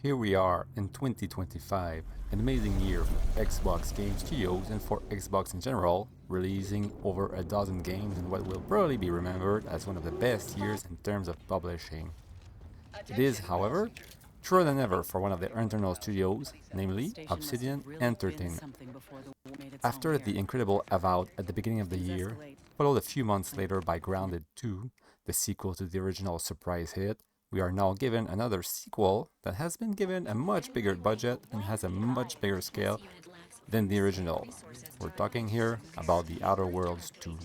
Here we are in 2025, an amazing year for Xbox game studios and for Xbox in general, releasing over a dozen games in what will probably be remembered as one of the best years in terms of publishing. It is, however, truer than ever for one of their internal studios, namely Obsidian Entertainment. After the incredible Avowed at the beginning of the year, followed a few months later by Grounded 2, the sequel to the original surprise hit, we are now given another sequel that has been given a much bigger budget and has a much bigger scale than the original. We're talking here about The Outer Worlds 2.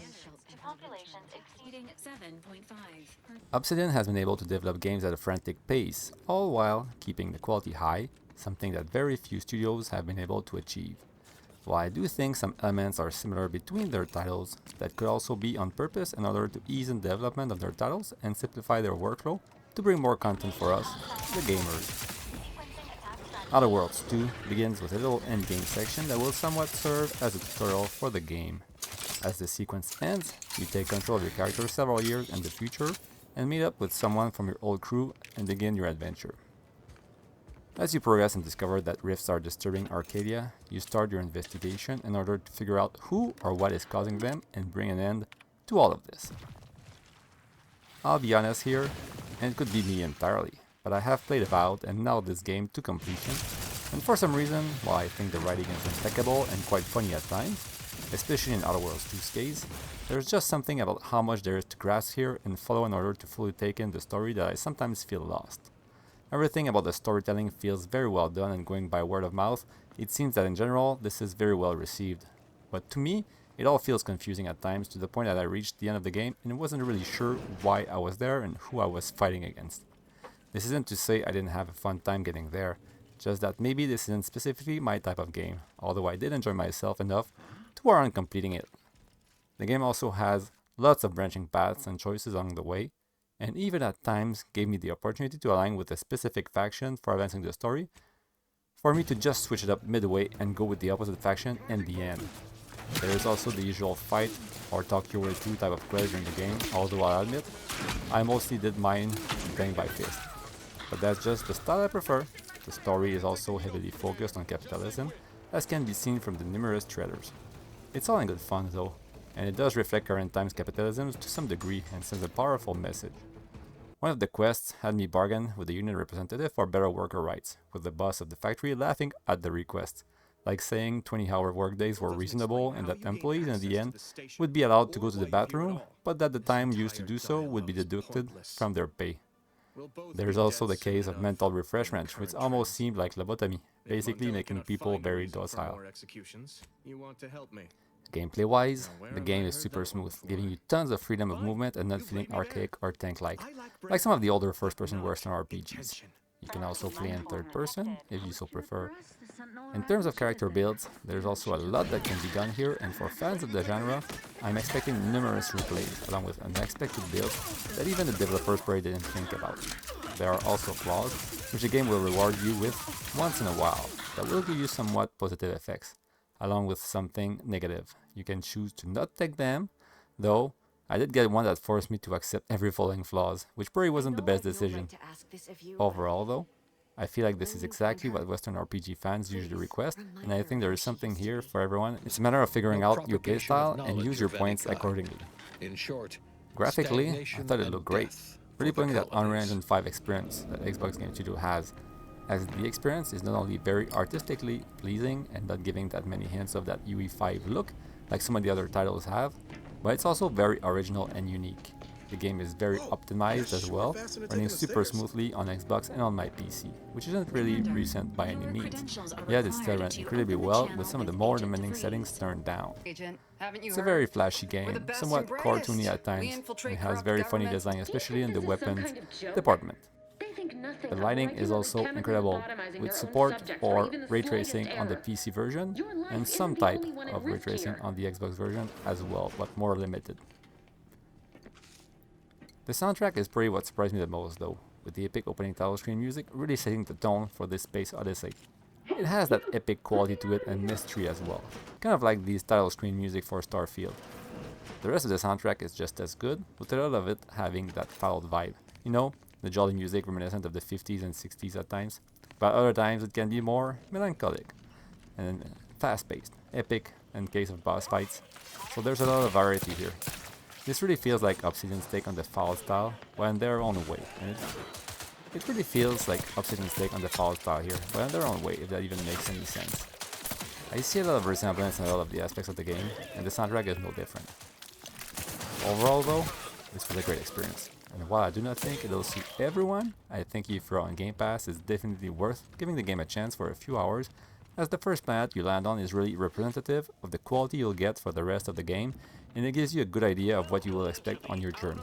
Obsidian has been able to develop games at a frantic pace, all while keeping the quality high, something that very few studios have been able to achieve. While I do think some elements are similar between their titles, that could also be on purpose in order to ease in development of their titles and simplify their workflow to bring more content for us, the gamers. Outer Worlds 2 begins with a little endgame section that will somewhat serve as a tutorial for the game. As the sequence ends, you take control of your character several years in the future and meet up with someone from your old crew and begin your adventure. As you progress and discover that rifts are disturbing Arcadia, you start your investigation in order to figure out who or what is causing them and bring an end to all of this. I'll be honest here, and it could be me entirely, but I have played Avowed and now this game to completion, and for some reason, while I think the writing is impeccable and quite funny at times, especially in Outer Worlds 2's case, there's just something about how much there is to grasp here and follow in order to fully take in the story that I sometimes feel lost. Everything about the storytelling feels very well done, and going by word of mouth, it seems that in general this is very well received. But to me, it all feels confusing at times, to the point that I reached the end of the game and wasn't really sure why I was there and who I was fighting against. This isn't to say I didn't have a fun time getting there, just that maybe this isn't specifically my type of game, although I did enjoy myself enough to warrant completing it. The game also has lots of branching paths and choices along the way, and even at times gave me the opportunity to align with a specific faction for advancing the story, for me to just switch it up midway and go with the opposite faction in the end. There is also the usual fight or talk your way through type of quest during the game, although I'll admit, I mostly did mine playing by fist. But that's just the style I prefer. The story is also heavily focused on capitalism, as can be seen from the numerous trailers. It's all in good fun though, and it does reflect current times capitalism to some degree and sends a powerful message. One of the quests had me bargain with the union representative for better worker rights, with the boss of the factory laughing at the request, like saying 20-hour workdays were reasonable and that employees in the end would be allowed to go to the bathroom, but that the time used to do so would be deducted from their pay. There's also the case of mental refreshments, which almost seemed like lobotomy, basically making people very docile. Gameplay-wise, the game is super smooth, giving you tons of freedom of movement and not feeling archaic or tank-like, like some of the older first-person Western RPGs. You can also play in third person, if you so prefer. In terms of character builds, there's also a lot that can be done here, and for fans of the genre, I'm expecting numerous replays, along with unexpected builds that even the developers probably didn't think about. There are also flaws, which the game will reward you with once in a while, that will give you somewhat positive effects, along with something negative. You can choose to not take them, though I did get one that forced me to accept every following flaws, which probably wasn't the best decision. Overall though, I feel like this is exactly what Western RPG fans usually request, and I think there is something here for everyone. It's a matter of figuring out your playstyle and use your points accordingly. Graphically, I thought it looked great, really putting that Unreal Engine 5 experience that Xbox Game Studio has, as the experience is not only very artistically pleasing and not giving that many hints of that UE5 look like some of the other titles have, but it's also very original and unique. The game is very optimized as well, running super smoothly on Xbox and on my PC, which isn't really recent by any means, yet it still runs incredibly well with some of the more demanding settings turned down. It's a very flashy game, somewhat cartoony at times, and has very funny design, especially in the weapons department. The lighting is also incredible, with support for ray tracing on the PC version and some type of ray tracing on the Xbox version as well, but more limited. The soundtrack is probably what surprised me the most though, with the epic opening title screen music really setting the tone for this space odyssey. It has that epic quality to it and mystery as well, kind of like the title screen music for Starfield. The rest of the soundtrack is just as good, with a lot of it having that Fallout vibe. You know, the jolly music reminiscent of the 50s and 60s at times. but other times it can be more melancholic and fast-paced, epic in case of boss fights. So there's a lot of variety here. This really feels like Obsidian's take on the Fallout style, but in their own way. And it really feels like Obsidian's take on the Fallout style here, but in their own way, if that even makes any sense. I see a lot of resemblance in a lot of the aspects of the game, and the soundtrack is no different. Overall though, this was a great experience. And while I do not think it'll suit everyone, I think if you're on Game Pass, it's definitely worth giving the game a chance for a few hours, as the first planet you land on is really representative of the quality you'll get for the rest of the game, and it gives you a good idea of what you will expect on your journey.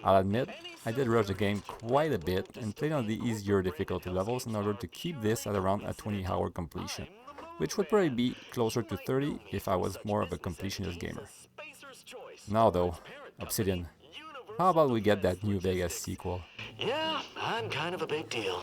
I'll admit, I did rush the game quite a bit and played on the easier difficulty levels in order to keep this at around a 20-hour completion, which would probably be closer to 30 if I was more of a completionist gamer. Now though, Obsidian, how about we get that New Vegas sequel? Yeah, I'm kind of a big deal.